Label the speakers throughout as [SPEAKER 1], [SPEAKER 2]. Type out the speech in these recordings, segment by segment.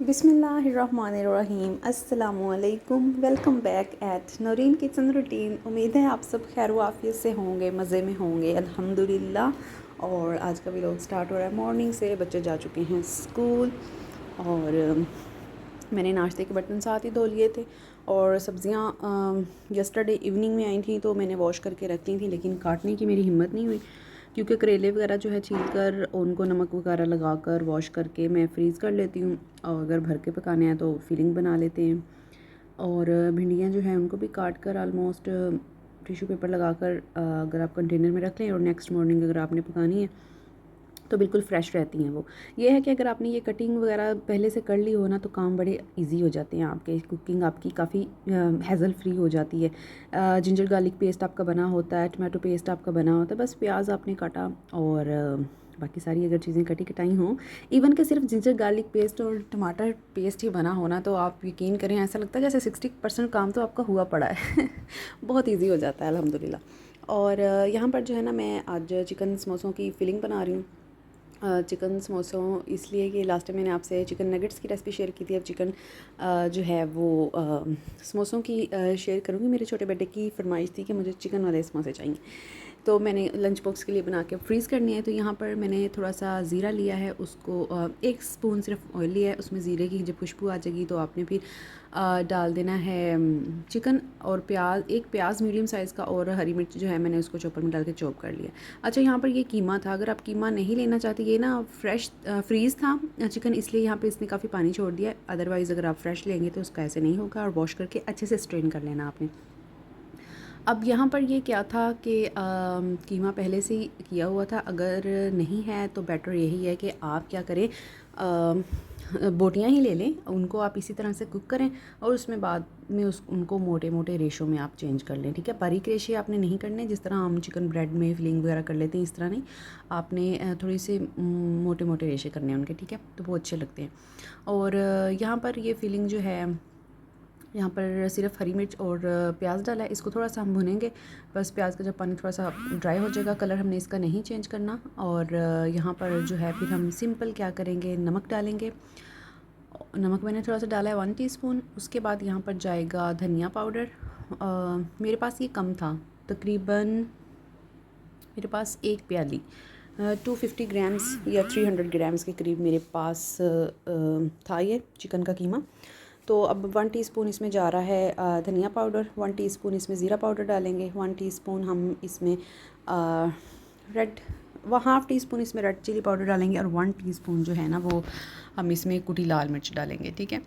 [SPEAKER 1] बिस्मिल्लाहिर्रहमानिर्रहीम अस्सलामुअलैकुम। Welcome back at Naureen kitchen routine. उम्मीद है आप सब खैर वाफियत से होंगे, मज़े में होंगे अल्हम्दुलिल्लाह। और आज का व्लॉग स्टार्ट हो रहा है मॉर्निंग से। बच्चे जा चुके हैं स्कूल और मैंने नाश्ते के बर्तन साथ ही धो लिए थे और सब्ज़ियाँ यस्टरडे इवनिंग में आई थी तो मैंने वॉश करके रख ली थी, लेकिन काटने की मेरी हिम्मत नहीं हुई क्योंकि करेले वगैरह जो है छील कर उनको नमक वगैरह लगा कर वॉश करके मैं फ्रीज़ कर लेती हूँ, और अगर भर के पकाने हैं तो फिलिंग बना लेते हैं। और भिंडियाँ जो हैं उनको भी काट कर आलमोस्ट टिश्यू पेपर लगा कर अगर आप कंटेनर में रख लें और नेक्स्ट मॉर्निंग अगर आपने पकानी है तो बिल्कुल फ़्रेश रहती हैं वो। ये है कि अगर आपने ये कटिंग वगैरह पहले से कर ली हो ना तो काम बड़े इजी हो जाते हैं आपके, कुकिंग आपकी काफ़ी हैज़ल फ्री हो जाती है। जिंजर गार्लिक पेस्ट आपका बना होता है, टमाटो पेस्ट आपका बना होता है, बस प्याज आपने काटा और बाकी सारी अगर चीज़ें कटी कटाई हों, इवन कि सिर्फ जिंजर गार्लिक पेस्ट और टमाटर पेस्ट ही बना होना तो आप यकीन करें ऐसा लगता है जैसे 60% काम तो आपका हुआ पड़ा है बहुत ईजी हो जाता है अल्हम्दुलिल्लाह। और यहाँ पर जो है ना मैं आज चिकन समोसों की फिलिंग बना रही हूँ। चिकन समोसों इसलिए कि लास्ट टाइम मैंने आपसे चिकन नगेट्स की रेसिपी शेयर की थी। अब चिकन जो है वो समोसों की शेयर करूँगी। मेरे छोटे बेटे की फरमाइश थी कि मुझे चिकन वाले समोसे चाहिए, तो मैंने लंच बॉक्स के लिए बना के फ्रीज़ करनी है। तो यहाँ पर मैंने थोड़ा सा ज़ीरा लिया है, उसको 1 स्पून सिर्फ ऑयल लिया है। उसमें ज़ीरे की जब खुशबू आ जाएगी तो आपने फिर डाल देना है चिकन और प्याज, एक प्याज मीडियम साइज़ का, और हरी मिर्च जो है मैंने उसको चॉपर में डाल के चॉप कर लिया। अच्छा, यहाँ पर ये कीमा था। अगर आप कीमा नहीं लेना चाहते, ये ना फ्रेश फ्रीज़ था चिकन, इसलिए यहाँ पे इसने काफ़ी पानी छोड़ दिया। अदरवाइज़ अगर आप फ्रेश लेंगे तो उसका ऐसे नहीं होगा। और वॉश करके अच्छे से स्ट्रेन कर लेना आपने। अब यहाँ पर ये क्या था कि कीमा पहले से ही किया हुआ था। अगर नहीं है तो बेटर यही है कि आप क्या करें, बोटियाँ ही ले लें, उनको आप इसी तरह से कुक करें और उसमें बाद में उनको मोटे मोटे रेशो में आप चेंज कर लें। ठीक है, बारीक रेशे आपने नहीं करने जिस तरह हम चिकन ब्रेड में फिलिंग वगैरह कर लेते हैं, इस तरह नहीं। आपने थोड़ी से मोटे मोटे रेशे करने हैं उनके, ठीक है, तो वो अच्छे लगते हैं। और यहाँ पर ये फिलिंग जो है, यहाँ पर सिर्फ हरी मिर्च और प्याज डाला है। इसको थोड़ा सा हम भुनेंगे, बस प्याज का जब पानी थोड़ा सा ड्राई हो जाएगा, कलर हमने इसका नहीं चेंज करना। और यहाँ पर जो है फिर हम सिंपल क्या करेंगे, नमक डालेंगे। नमक मैंने थोड़ा सा डाला है 1 टीस्पून। उसके बाद यहाँ पर जाएगा धनिया पाउडर। मेरे पास ये कम था, तकरीबन मेरे पास 1 प्याली 250 ग्राम्स या 300 ग्राम्स के करीब मेरे पास था ये चिकन का कीमा। तो अब 1 टीस्पून इसमें जा रहा है धनिया पाउडर, 1 टीस्पून इसमें ज़ीरा पाउडर डालेंगे, 1 टीस्पून हम इसमें रेड हाफ़ टी स्पून इसमें रेड चिली पाउडर डालेंगे, और 1 टीस्पून जो है ना वो हम इसमें कुटी लाल मिर्च डालेंगे। ठीक है,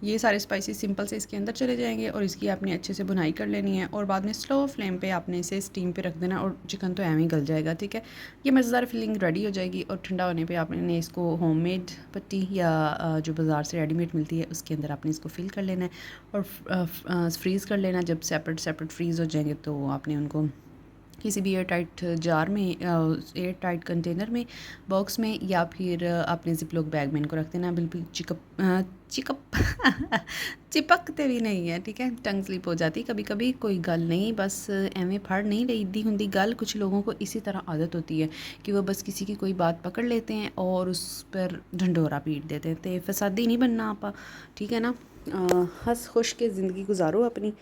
[SPEAKER 1] ये सारे स्पाइसेस सिंपल से इसके अंदर चले जाएंगे और इसकी आपने अच्छे से भुनाई कर लेनी है और बाद में स्लो फ्लेम पे आपने इसे स्टीम पे रख देना और चिकन तो एवं ही गल जाएगा। ठीक है, ये मज़ेदार फिलिंग रेडी हो जाएगी और ठंडा होने पे आपने इसको होममेड पट्टी या जो बाज़ार से रेडीमेड मिलती है उसके अंदर आपने इसको फिल कर लेना है और फ्रीज़ कर लेना। जब सेपरेट सेपरेट फ्रीज़ हो जाएंगे तो आपने उनको किसी भी एयर टाइट जार में, एयर टाइट कंटेनर में, बॉक्स में, या फिर अपने जिपलॉक बैग में इनको रख देना। बिल्कुल चिपकते भी नहीं है। ठीक है, टंग स्लिप हो जाती कभी कभी, कोई गल नहीं, बस एवें फड़ नहीं रही होंगी गल। कुछ लोगों को इसी तरह आदत होती है कि वो बस किसी की कोई बात पकड़ लेते हैं और उस पर ढंडोरा पीट देते हैं। तो फसादी नहीं बनना आपा, ठीक है ना। हंस खुश के ज़िंदगी गुजारो अपनी।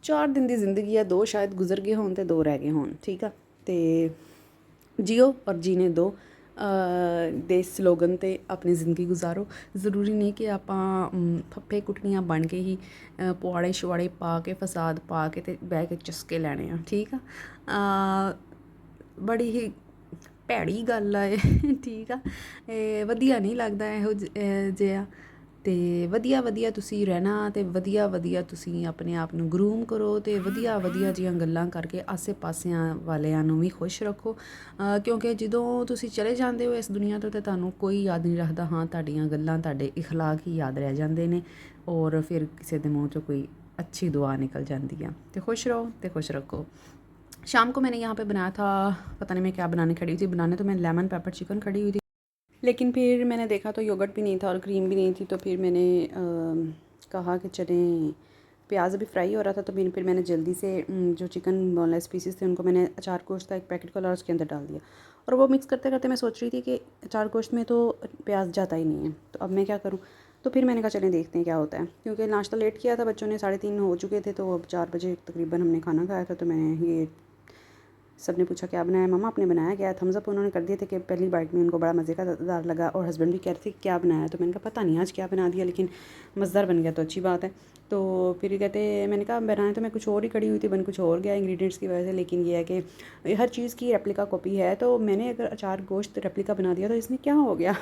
[SPEAKER 1] 4 दिन की जिंदगी है, 2 शायद गुजर गए होन तो 2 रह गए होन। ठीक है, तो जियो और जीने दो दे स्लोगन ते अपनी ज़िंदगी गुजारो। ज़रूरी नहीं कि आप फप्फे कुटनियाँ बन के ही पुआड़े शुआड़े पा के फसाद पा के ते बह के चस्के लैने हैं। ठीक है, बड़ी ही ਭੈੜੀ ਗੱਲ ਆ ਇਹ। ਠੀਕ ਆ, ਇਹ ਵਧੀਆ ਨਹੀਂ ਲੱਗਦਾ ਇਹੋ ਜਿਹਾ। ਅਤੇ ਵਧੀਆ ਵਧੀਆ ਤੁਸੀਂ ਰਹਿਣਾ ਅਤੇ ਵਧੀਆ ਵਧੀਆ ਤੁਸੀਂ ਆਪਣੇ ਆਪ ਨੂੰ ਗਰੂਮ ਕਰੋ ਅਤੇ ਵਧੀਆ ਵਧੀਆ ਜਿਹੀਆਂ ਗੱਲਾਂ ਕਰਕੇ ਆਸੇ ਪਾਸਿਆਂ ਵਾਲਿਆਂ ਨੂੰ ਵੀ ਖੁਸ਼ ਰੱਖੋ, ਕਿਉਂਕਿ ਜਦੋਂ ਤੁਸੀਂ ਚਲੇ ਜਾਂਦੇ ਹੋ ਇਸ ਦੁਨੀਆ ਤੋਂ ਤਾਂ ਤੁਹਾਨੂੰ ਕੋਈ ਯਾਦ ਨਹੀਂ ਰੱਖਦਾ। ਹਾਂ, ਤੁਹਾਡੀਆਂ ਗੱਲਾਂ, ਤੁਹਾਡੇ ਇਖਲਾਕ ਹੀ ਯਾਦ ਰਹਿ ਜਾਂਦੇ ਨੇ ਔਰ ਫਿਰ ਕਿਸੇ ਦੇ ਮੂੰਹ 'ਚੋਂ ਕੋਈ अच्छी दुआ निकल जाती है। तो खुश रहो तो खुश रखो। शाम को मैंने यहाँ पे बनाया था, पता नहीं मैं क्या बनाने खड़ी हुई थी। बनाने तो मैं लेमन पेपर चिकन खड़ी हुई थी, लेकिन फिर मैंने देखा तो योगर्ट भी नहीं था और क्रीम भी नहीं थी। तो फिर मैंने कहा कि चलें, प्याज अभी फ्राई हो रहा था तो फिर मैंने जल्दी से जो चिकन बोनलेस पीसेस थे उनको मैंने अचार गोश्त का एक पैकेट खोला और उसके अंदर डाल दिया। और वो मिक्स करते करते मैं सोच रही थी कि अचार गोश्त में तो प्याज जाता ही नहीं है, तो अब मैं क्या करूँ। तो फिर मैंने कहा चलें देखते हैं क्या होता है, क्योंकि नाश्ता लेट किया था बच्चों ने, 3:30 हो चुके थे, तो अब 4 बजे तकरीबन हमने खाना खाया था। तो मैंने ये सब ने पूछा क्या बनाया मम्मा, आपने बनाया क्या? थम्स अप उन्होंने कर दिए थे कि पहली बाइट में उनको बड़ा मज़े का दार लगा, और हस्बैंड भी कह रहे थे क्या बनाया। तो मैंने कहा पता नहीं आज क्या बना दिया, लेकिन मज़ेदार बन गया तो अच्छी बात है। तो फिर कहते, मैंने कहा बनाए तो मैं कुछ और ही कड़ी हुई थी, बन कुछ और गया इंग्रेडिएंट्स की वजह से, लेकिन ये है कि हर चीज़ की रेप्लिका कॉपी है। तो मैंने अगर अचार गोश्त रेप्लिका बना दिया तो इसमें क्या हो गया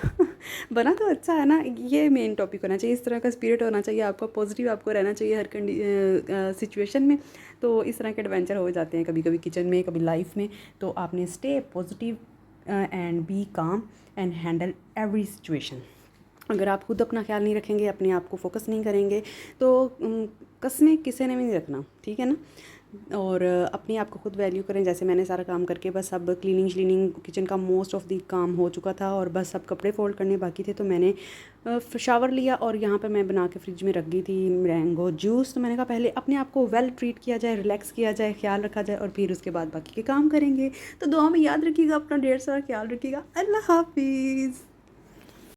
[SPEAKER 1] बना तो अच्छा है ना। ये मेन टॉपिक होना चाहिए, इस तरह का स्पिरिट होना चाहिए आपका, पॉजिटिव आपको रहना चाहिए हर सिचुएशन में। तो इस तरह के एडवेंचर हो जाते हैं कभी कभी किचन में, कभी लाइफ में। तो आपने स्टे पॉजिटिव एंड बी काम एंड हैंडल एवरी सिचुएशन। अगर आप खुद अपना ख्याल नहीं रखेंगे, अपने आप को फोकस नहीं करेंगे, तो कसमें किसी ने भी नहीं रखना, ठीक है ना। और अपने आप को खुद वैल्यू करें। जैसे मैंने सारा काम करके बस अब क्लीनिंग किचन का मोस्ट ऑफ द काम हो चुका था, और बस अब कपड़े फोल्ड करने बाकी थे। तो मैंने शावर लिया, और यहाँ पर मैं बना के फ्रिज में रख दी थी मैंगो जूस। तो मैंने कहा पहले अपने आप को वेल ट्रीट किया जाए, रिलैक्स किया जाए, ख्याल रखा जाए, और फिर उसके बाद बाकी के काम करेंगे। तो दुआ में याद रखिएगा, अपना ढेर सारा ख्याल रखिएगा। अल्लाह हाफिज़।